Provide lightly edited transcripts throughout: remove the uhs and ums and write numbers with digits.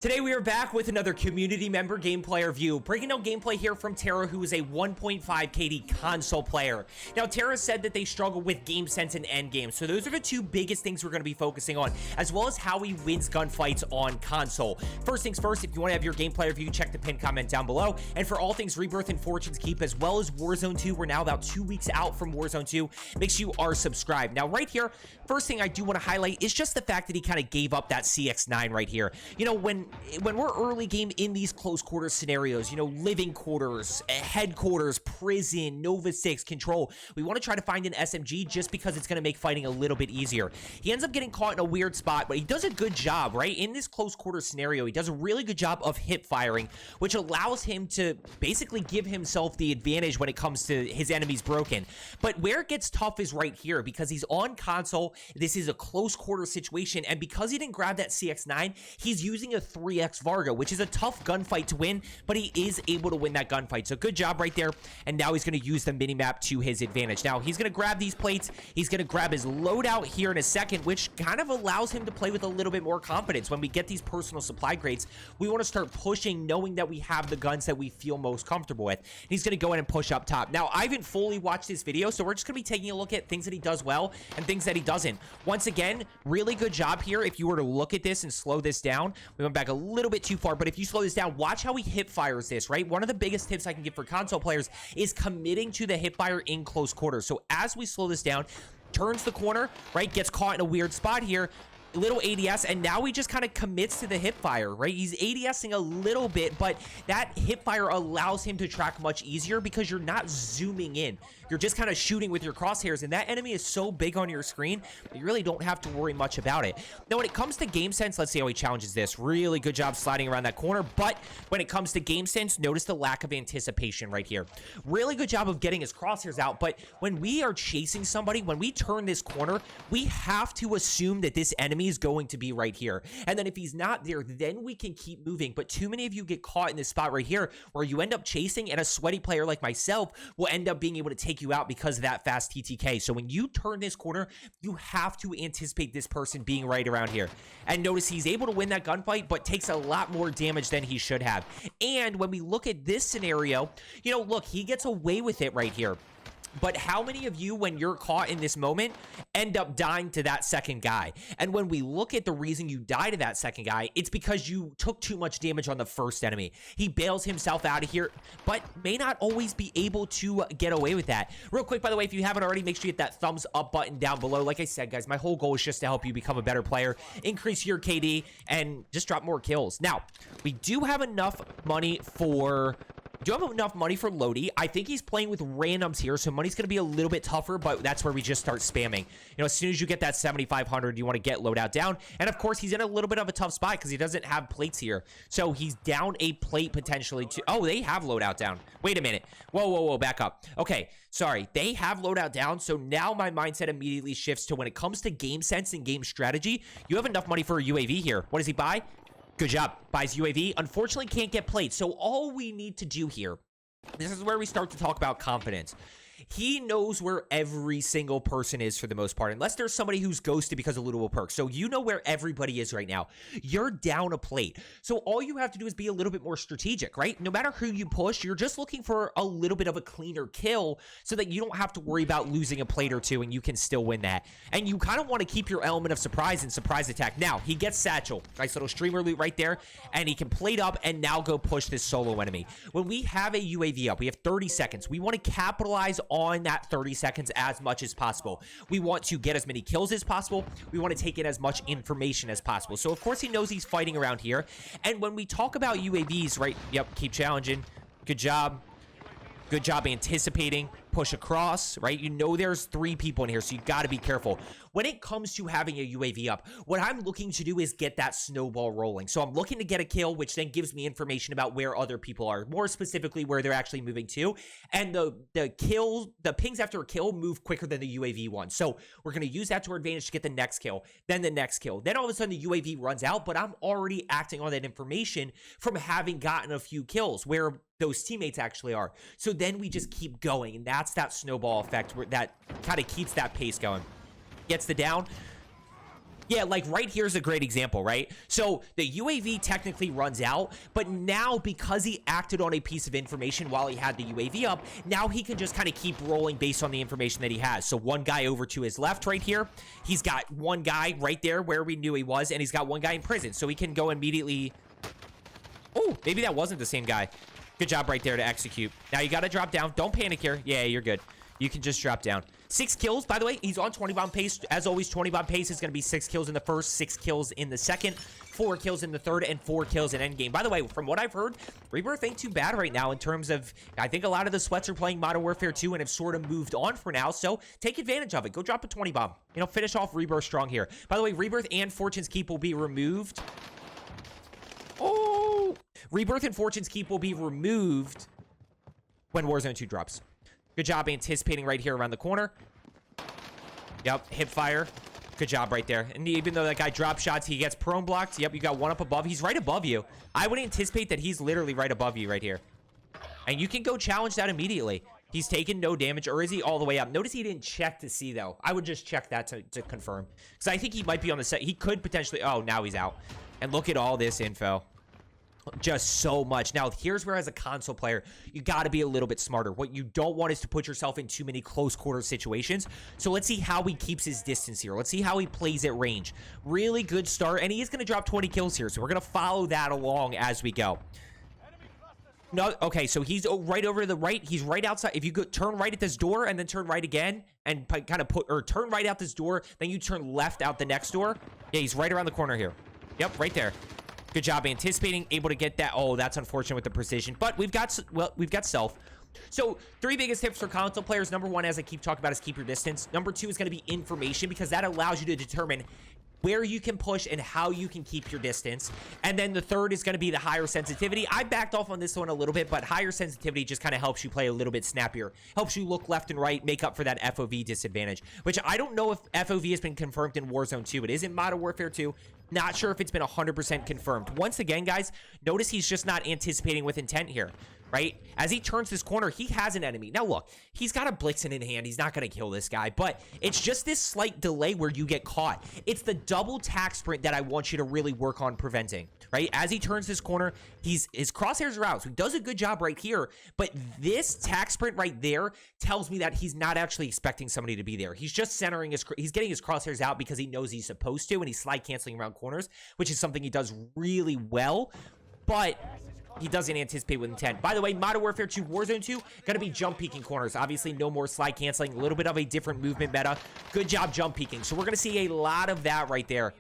Today we are back with another community member gameplay review, breaking down gameplay here from Tara, who is a 1.5 KD console player. Now, Tara said that they struggle with game sense and endgame, so those are the two biggest things we're going to be focusing on, as well as how he wins gunfights on console. First things first, if you want to have your gameplay review, check the pinned comment down below. And for all things Rebirth and Fortune's Keep, as well as Warzone 2, we're now about 2 weeks out from Warzone 2. Make sure you are subscribed. Now, right here, first thing I do want to highlight is just the fact that he kind of gave up that CX-9 right here. You know, when we're early game in these close quarters scenarios, you know, living quarters, headquarters, prison, Nova 6, control, we want to try to find an SMG just because it's going to make fighting a little bit easier. He ends up getting caught in a weird spot, but he does a good job, right? In this close quarter scenario, he does a really good job of hip firing, which allows him to basically give himself the advantage when it comes to his enemies broken. But where it gets tough is right here, because he's on console. This is a close quarter situation, and because he didn't grab that CX-9, he's using a 3X Vargo, which is a tough gunfight to win, but he is able to win that gunfight. So good job right there. And now he's going to use the minimap to his advantage. Now he's going to grab these plates. He's going to grab his loadout here in a second, which kind of allows him to play with a little bit more confidence. When we get these personal supply crates, we want to start pushing, knowing that we have the guns that we feel most comfortable with. He's going to go in and push up top. Now, I haven't fully watched this video, so we're just going to be taking a look at things that he does well and things that he doesn't. Once again, really good job here. If you were to look at this and slow this down, we went back a little bit too far, but if you slow this down, watch how he hip fires this, right? One of the biggest tips I can give for console players is committing to the hip fire in close quarters. So as we slow this down, turns the corner, right? Gets caught in a weird spot here. Little ADS, and now he just kind of commits to the hip fire, right? He's ADSing a little bit, but that hip fire allows him to track much easier because you're not zooming in. You're just kind of shooting with your crosshairs, and that enemy is so big on your screen that you really don't have to worry much about it. Now, when it comes to game sense, let's see how he challenges this. Really good job sliding around that corner, but when it comes to game sense, notice the lack of anticipation right here. Really good job of getting his crosshairs out, but when we are chasing somebody, when we turn this corner, we have to assume that this enemy is going to be right here. And then if he's not there, then we can keep moving. But too many of you get caught in this spot right here where you end up chasing, and a sweaty player like myself will end up being able to take you out because of that fast TTK. So when you turn this corner, you have to anticipate this person being right around here. And notice he's able to win that gunfight, but takes a lot more damage than he should have. And when we look at this scenario, you know, look, he gets away with it right here. But how many of you, when you're caught in this moment, end up dying to that second guy? And when we look at the reason you die to that second guy, it's because you took too much damage on the first enemy. He bails himself out of here, but may not always be able to get away with that. Real quick, by the way, if you haven't already, make sure you hit that thumbs up button down below. Like I said, guys, my whole goal is just to help you become a better player, increase your KD, and just drop more kills. Now, we do have enough money for... Lodi. I think he's playing with randoms here, so money's going to be a little bit tougher, but that's where we just start spamming. You know, as soon as you get that 7,500, you want to get loadout down. And of course, he's in a little bit of a tough spot because he doesn't have plates here. So he's down a plate potentially to... Oh, they have loadout down. Wait a minute. Whoa, back up. Okay, sorry. They have loadout down, so now my mindset immediately shifts to when it comes to game sense and game strategy, you have enough money for a UAV here. What does he buy? Good job. Buys UAV. Unfortunately, can't get plates. So all we need to do here, this is where we start to talk about confidence. He knows where every single person is for the most part, unless there's somebody who's ghosted because of lootable perks. So you know where everybody is right now. You're down a plate. So all you have to do is be a little bit more strategic, right? No matter who you push, you're just looking for a little bit of a cleaner kill so that you don't have to worry about losing a plate or two and you can still win that. And you kind of want to keep your element of surprise and surprise attack. Now, he gets satchel. Nice little streamer loot right there. And he can plate up and now go push this solo enemy. When we have a UAV up, we have 30 seconds. We want to capitalize on that 30 seconds as much as possible. We want to get as many kills as possible. We want to take in as much information as possible. So of course he knows he's fighting around here. And when we talk about UAVs, right? Yep, keep challenging. Good job. Good job anticipating. Push across, right? You know there's 3 people in here, so you got to be careful. When it comes to having a UAV up, what I'm looking to do is get that snowball rolling. So I'm looking to get a kill, which then gives me information about where other people are, more specifically where they're actually moving to. And the pings after a kill move quicker than the UAV one. So we're going to use that to our advantage to get the next kill, then the next kill. Then all of a sudden the UAV runs out, but I'm already acting on that information from having gotten a few kills where those teammates actually are. So then we just keep going, and that's that snowball effect where that kind of keeps that pace going. Gets the down. Yeah, like right here's a great example, right? So the UAV technically runs out, but now because he acted on a piece of information while he had the UAV up, now he can just kind of keep rolling based on the information that he has. So one guy over to his left right here, he's got one guy right there where we knew he was, and he's got one guy in prison. So he can go immediately. Oh, maybe that wasn't the same guy. Good job right there to execute. Now you got to drop down. Don't panic here. Yeah, you're good. You can just drop down. 6 kills, by the way. He's on 20 bomb pace. As always, 20 bomb pace is going to be 6 kills in the first, 6 kills in the second, 4 kills in the third, and 4 kills in endgame. By the way, from what I've heard, Rebirth ain't too bad right now in terms of, I think a lot of the sweats are playing Modern Warfare 2 and have sort of moved on for now, so take advantage of it. Go drop a 20 bomb. You know, finish off Rebirth strong here. By the way, Rebirth and Fortune's Keep will be removed. Oh! Rebirth and Fortune's Keep will be removed when Warzone 2 drops. Good job anticipating right here around the corner. Yep, hip fire. Good job right there. And even though that guy drops shots, he gets prone blocked. Yep, you got one up above. He's right above you. I would anticipate that he's literally right above you right here. And you can go challenge that immediately. He's taken no damage, or is he all the way up? Notice he didn't check to see, though. I would just check that to confirm. Because I think he might be on the set. He could potentially... Oh, now he's out. And look at all this info. Just so much. Now, here's where, as a console player, you got to be a little bit smarter. What you don't want is to put yourself in too many close quarter situations. So let's see how he keeps his distance here. Let's see how he plays at range. Really good start, and he is going to drop 20 kills here. So we're going to follow that along as we go. No, okay, so he's right over to the right. He's right outside. If you go turn right at this door and then turn right again and kind of turn right out this door, then you turn left out the next door. Yeah, he's right around the corner here. Yep, right there. Good job anticipating, able to get that. Oh, that's unfortunate with the precision, but we've got stealth. So 3 biggest tips for console players. Number 1, as I keep talking about, is keep your distance. Number 2 is going to be information, because that allows you to determine where you can push and how you can keep your distance. And then the third is going to be the higher sensitivity. I backed off on this one a little bit, but higher sensitivity just kind of helps you play a little bit snappier. Helps you look left and right, make up for that FOV disadvantage, which I don't know if FOV has been confirmed in Warzone 2. It is in Modern Warfare 2. Not sure if it's been 100% confirmed. Once again, guys, notice he's just not anticipating with intent here, right? As he turns this corner, he has an enemy. Now, look, he's got a Blixen in hand. He's not going to kill this guy, but it's just this slight delay where you get caught. It's the double tack sprint that I want you to really work on preventing, right? As he turns this corner, his crosshairs are out, so he does a good job right here, but this tack sprint right there tells me that he's not actually expecting somebody to be there. He's just centering he's getting his crosshairs out because he knows he's supposed to, and he's slide canceling around corners, which is something he does really well, but he doesn't anticipate with intent. By the way, Modern Warfare 2, Warzone 2, going to be jump peeking corners. Obviously, no more slide canceling. A little bit of a different movement meta. Good job jump peeking. So we're going to see a lot of that right there.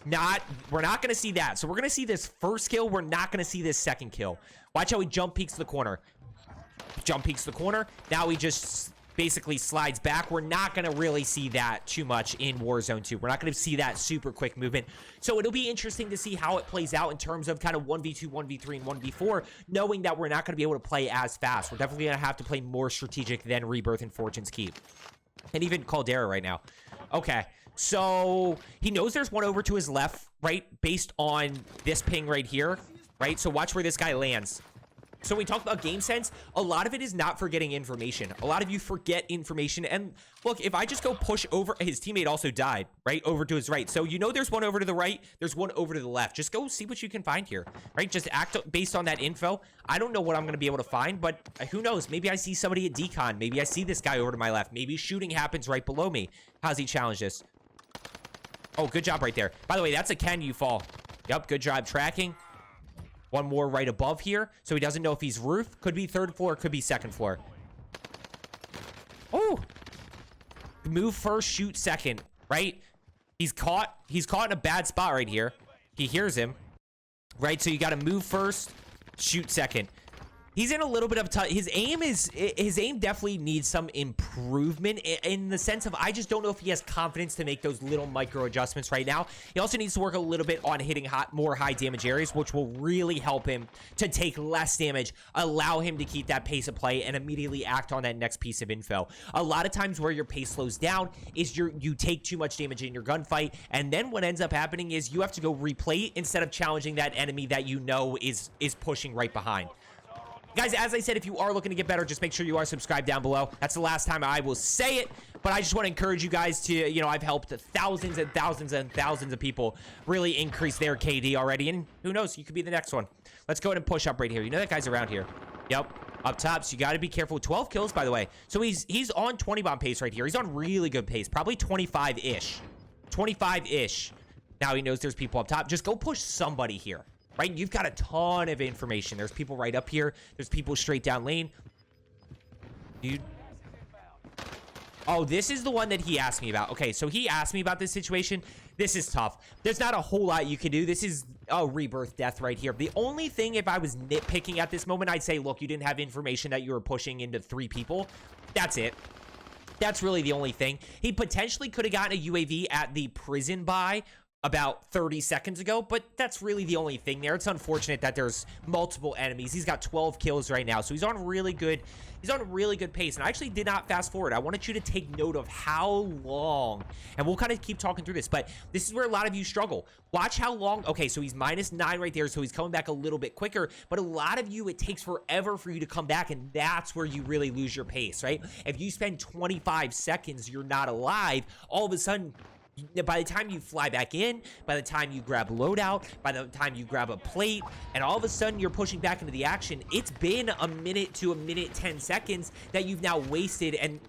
We're not going to see that. So we're going to see this first kill. We're not going to see this second kill. Watch how he jump peeks the corner. Jump peeks the corner. Now he just basically slides back. We're not going to really see that too much in Warzone 2. We're not going to see that super quick movement. So it'll be interesting to see how it plays out in terms of kind of 1v2, 1v3, and 1v4, knowing that we're not going to be able to play as fast. We're definitely going to have to play more strategic than Rebirth and Fortune's Keep. And even Caldera right now. Okay, so he knows there's one over to his left, right, based on this ping right here, right? So watch where this guy lands. So when we talk about game sense, a lot of it is not forgetting information. A lot of you forget information. And look, if I just go push over, his teammate also died, right? Over to his right. So you know there's one over to the right. There's one over to the left. Just go see what you can find here, right? Just act based on that info. I don't know what I'm going to be able to find, but who knows? Maybe I see somebody at decon. Maybe I see this guy over to my left. Maybe shooting happens right below me. How's he challenge this? Oh, good job right there. By the way, that's a can you fall. Yep, good job tracking. One more right above here, so he doesn't know if he's roof. Could be third floor, could be second floor. Oh! Move first, shoot second, right? He's caught in a bad spot right here. He hears him, right? So you got to move first, shoot second. He's in a little bit of his aim definitely needs some improvement in the sense of I just don't know if he has confidence to make those little micro adjustments right now. He also needs to work a little bit on hitting more high damage areas, which will really help him to take less damage, allow him to keep that pace of play and immediately act on that next piece of info. A lot of times where your pace slows down is you take too much damage in your gunfight, and then what ends up happening is you have to go replay instead of challenging that enemy that you know is pushing right behind. Guys, as I said, if you are looking to get better, just make sure you are subscribed down below. That's the last time I will say it, but I just want to encourage you guys to, you know, I've helped thousands and thousands and thousands of people really increase their KD already, and who knows, you could be the next one. Let's go ahead and push up right here. You know that guy's around here. Yep, up top, so you got to be careful. 12 kills, by the way. So he's on 20 bomb pace right here. He's on really good pace, probably 25-ish. 25-ish. Now he knows there's people up top. Just go push somebody here. Right? You've got a ton of information. There's people right up here. There's people straight down lane. Dude. Oh, this is the one that he asked me about. Okay, so he asked me about this situation. This is tough. There's not a whole lot you can do. This is a rebirth death right here. The only thing, if I was nitpicking at this moment, I'd say, look, you didn't have information that you were pushing into 3 people. That's it. That's really the only thing. He potentially could have gotten a UAV at the prison buy about 30 seconds ago, but that's really the only thing there. It's unfortunate that there's multiple enemies. He's got 12 kills right now, so he's on really good pace. And I actually did not fast forward. I wanted you to take note of how long, and we'll kind of keep talking through this, but this is where a lot of you struggle. Watch how long. Okay, so he's -9 right there, so he's coming back a little bit quicker, but a lot of you, it takes forever for you to come back, and that's where you really lose your pace, right? If you spend 25 seconds, you're not alive, all of a sudden, by the time you fly back in, by the time you grab loadout, by the time you grab a plate, and all of a sudden you're pushing back into the action, it's been a minute to a minute 10 seconds that you've now wasted. And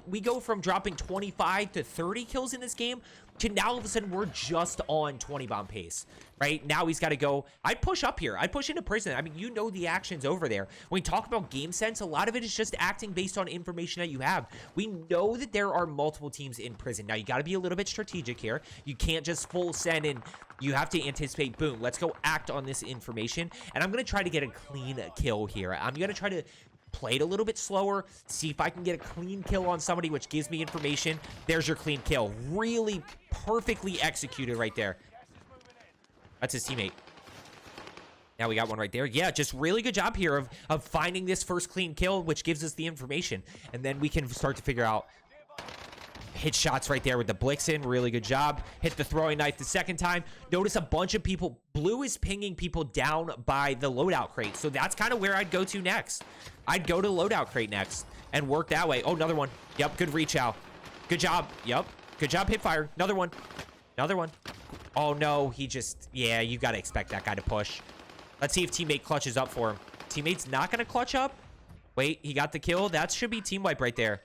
we go from dropping 25 to 30 kills in this game to now all of a sudden we're just on 20 bomb pace. Right now he's got to go. I'd push up here. I'd push into prison. I mean, you know the actions over there. When we talk about game sense, a lot of it is just acting based on information that you have. We know that there are multiple teams in prison. Now you got to be a little bit strategic here. You can't just full send and you have to anticipate. Boom, let's go act on this information. And I'm going to try to get a clean kill here. I'm going to try to play it a little bit slower, see if I can get a clean kill on somebody, which gives me information. There's your clean kill. Really perfectly executed right there. That's his teammate. Now we got one right there. Yeah, just really good job here of finding this first clean kill, which gives us the information. And then we can start to figure out hit shots right there with the Blixen. Really good job. Hit the throwing knife the second time. Notice a bunch of people. Blue is pinging people down by the loadout crate. So that's kind of where I'd go to next. I'd go to loadout crate next and work that way. Oh, another one. Yep, good reach out. Good job. Yep. Good job, hip fire. Another one. Another one. Oh, no. He just... Yeah, you got to expect that guy to push. Let's see if teammate clutches up for him. Teammate's not going to clutch up. Wait, he got the kill. That should be team wipe right there.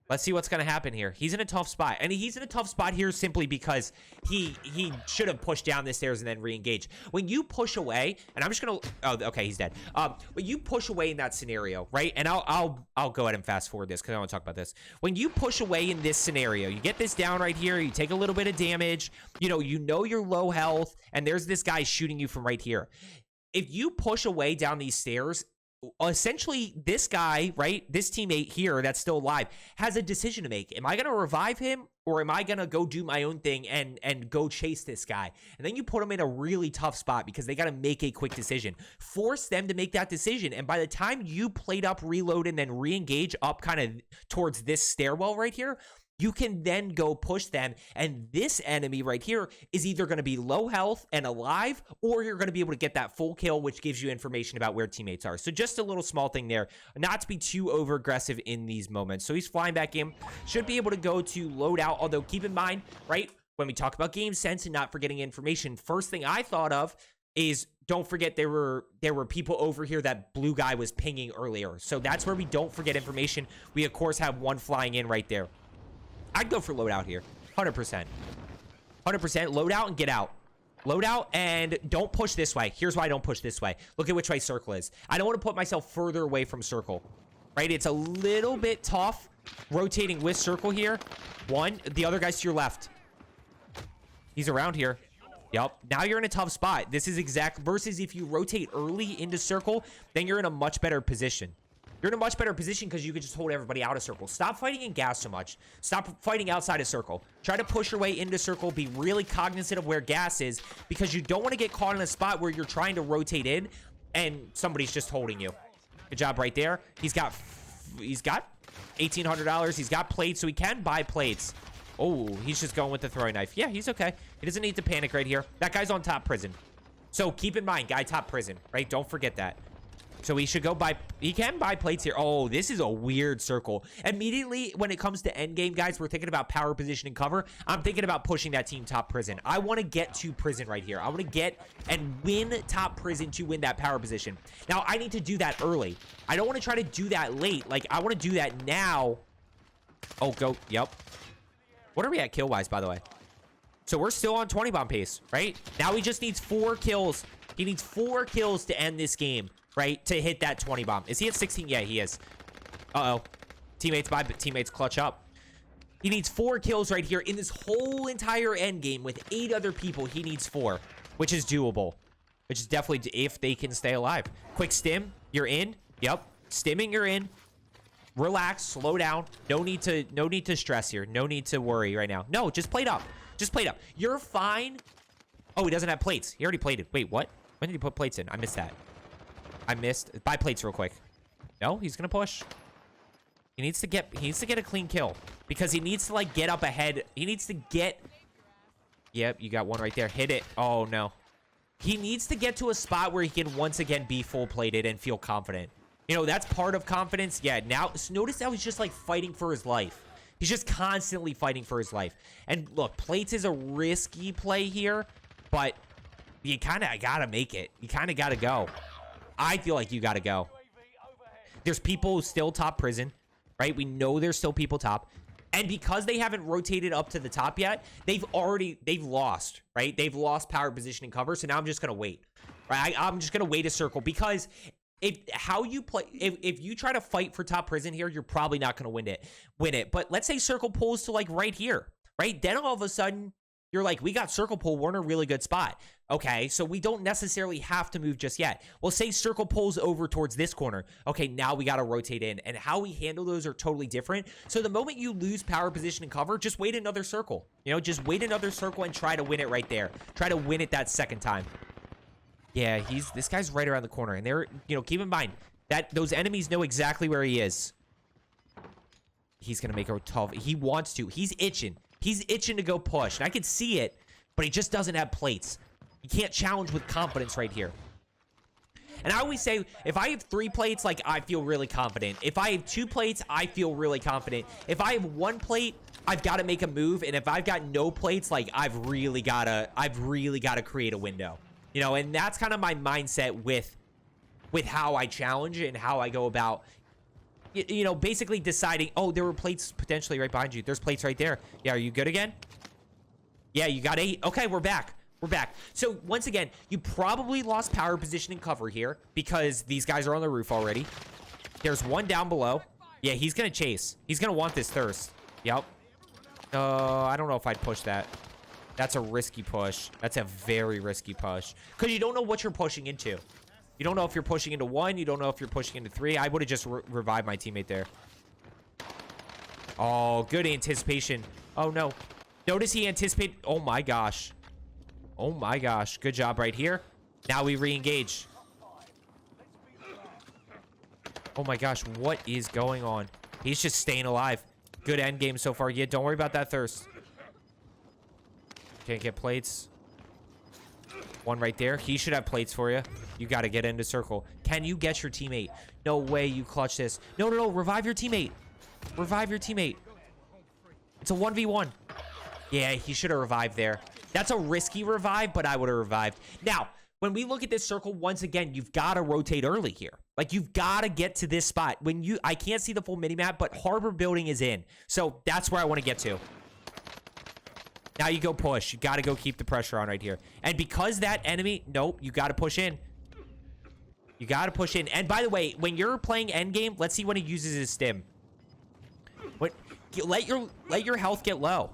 Let's see what's going to happen here. He's in a tough spot. And he's in a tough spot here simply because he should have pushed down the stairs and then re-engage. When you push away, and I'm just going to... Oh, okay, he's dead. When you push away in that scenario, right? And I'll go ahead and fast forward this because I want to talk about this. When you push away in this scenario, you get this down right here. You take a little bit of damage. You know you're low health. And there's this guy shooting you from right here. If you push away down these stairs... Essentially, this guy, right, this teammate here that's still alive has a decision to make. Am I going to revive him or am I going to go do my own thing and go chase this guy? And then you put them in a really tough spot because they got to make a quick decision. Force them to make that decision. And by the time you plate up, reload, and then re-engage up kind of towards this stairwell right here, you can then go push them, and this enemy right here is either going to be low health and alive, or you're going to be able to get that full kill, which gives you information about where teammates are. So just a little small thing there, not to be too over-aggressive in these moments. So he's flying back in, should be able to go to loadout, although keep in mind, right, when we talk about game sense and not forgetting information, first thing I thought of is don't forget there were people over here that blue guy was pinging earlier. So that's where we don't forget information. We, of course, have one flying in right there. I'd go for loadout here. 100%. 100%. Loadout and get out. Loadout and don't push this way. Here's why I don't push this way. Look at which way circle is. I don't want to put myself further away from circle. Right? It's a little bit tough rotating with circle here. One. The other guy's to your left. He's around here. Yep. Now you're in a tough spot. This is exact versus if you rotate early into circle, then you're in a much better position. You're in a much better position because you can just hold everybody out of circle. Stop fighting in gas so much. Stop fighting outside of circle. Try to push your way into circle. Be really cognizant of where gas is because you don't want to get caught in a spot where you're trying to rotate in and somebody's just holding you. Good job right there. He's got $1,800. He's got plates, so he can buy plates. Oh, he's just going with the throwing knife. Yeah, he's okay. He doesn't need to panic right here. That guy's on top prison. So keep in mind, guy top prison, right? Don't forget that. So he should go buy, he can buy plates here. Oh, this is a weird circle. Immediately, when it comes to endgame, guys, we're thinking about power, position, and cover. I'm thinking about pushing that team top prison. I want to get to prison right here. I want to get and win top prison to win that power position. Now, I need to do that early. I don't want to try to do that late. Like, I want to do that now. Oh, go. Yep. What are we at kill-wise, by the way? So we're still on 20 bomb pace, right? Now he just needs 4 kills. He needs 4 kills to end this game, right? To hit that 20 bomb. Is he at 16? Yeah, he is. Uh-oh. Teammates by, but teammates clutch up. He needs 4 kills right here in this whole entire end game with 8 other people. He needs 4, which is doable. Which is definitely if they can stay alive. Quick stim. You're in. Yep. Stimming, you're in. Relax. Slow down. No need to stress here. No need to worry right now. No, just plate up. Just plate up. You're fine. Oh, he doesn't have plates. He already plated. Wait, what? When did he put plates in? I missed that. I missed. Buy plates real quick. No, he's gonna push. He needs to get a clean kill because he needs to like get up ahead. He needs to get. Yep, you got one right there. Hit it. Oh no. He needs to get to a spot where he can once again be full plated and feel confident. You know, that's part of confidence. Yeah, now notice how he's just like fighting for his life. He's just constantly fighting for his life. And look, plates is a risky play here, but you kind of got to make it. You kind of got to go. I feel like you got to go. There's people still top prison, right? We know there's still people top. And because they haven't rotated up to the top yet, they've lost, right? They've lost power, position, and cover. So now I'm just going to wait, right? I'm just going to wait a circle because how you play, if you try to fight for top prison here, you're probably not going to win it. But let's say circle pulls to like right here, right? Then all of a sudden you're like, we got circle pull. We're in a really good spot. Okay, so we don't necessarily have to move just yet. Well, say circle pulls over towards this corner. Okay, now we got to rotate in. And how we handle those are totally different. So the moment you lose power, position, and cover, just wait another circle. You know, just wait another circle and try to win it right there. Try to win it that second time. Yeah, this guy's right around the corner. And they're, you know, keep in mind that those enemies know exactly where he is. He's going to make a tough. He wants to. He's itching. He's itching to go push. And I can see it, but he just doesn't have plates. He can't challenge with confidence right here. And I always say, if I have 3 plates, like, I feel really confident. If I have 2 plates, I feel really confident. If I have 1 plate, I've got to make a move. And if I've got no plates, like, I've really got to create a window. You know, and that's kind of my mindset with how I challenge and how I go about, you know, basically deciding, oh, there were plates potentially right behind you. There's plates right there. Yeah, are you good again? Yeah, you got 8. Okay, we're back. We're back. So, once again, you probably lost power, position, and cover here because these guys are on the roof already. There's one down below. Yeah, he's going to chase. He's going to want this thirst. Yep. I don't know if I'd push that. That's a risky push. That's a very risky push. Because you don't know what you're pushing into. You don't know if you're pushing into 1. You don't know if you're pushing into 3. I would have just revived my teammate there. Oh, good anticipation. Oh, no. Notice he anticipated. Oh, my gosh. Oh, my gosh. Good job right here. Now we re-engage. Oh, my gosh. What is going on? He's just staying alive. Good end game so far. Yeah, don't worry about that thirst. Can't get plates. One right there. He should have plates for you. You got to get into circle. Can you get your teammate? No way you clutch this. No, no, no. Revive your teammate. Revive your teammate. It's a 1v1. Yeah, he should have revived there. That's a risky revive, but I would have revived. Now, when we look at this circle, once again, you've got to rotate early here. Like, you've got to get to this spot. I can't see the full minimap, but harbor building is in. So that's where I want to get to. Now you go push. You got to go keep the pressure on right here. And because that enemy... Nope, you got to push in. You got to push in. And by the way, when you're playing endgame, let's see when he uses his stim. Let your health get low.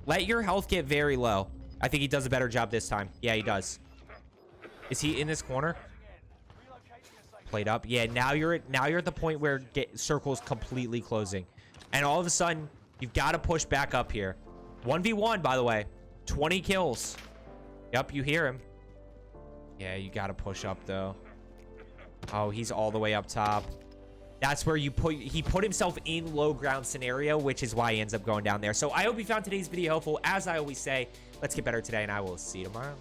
Let your health get very low. I think he does a better job this time. Yeah, he does. Is he in this corner? Played up. Yeah, now you're at the point where circle's completely closing. And all of a sudden, you've got to push back up here. 1v1, by the way. 20 kills. Yep, you hear him. Yeah, you got to push up, though. Oh, he's all the way up top. That's where he put himself in low ground scenario, which is why he ends up going down there. So I hope you found today's video helpful. As I always say, let's get better today, and I will see you tomorrow.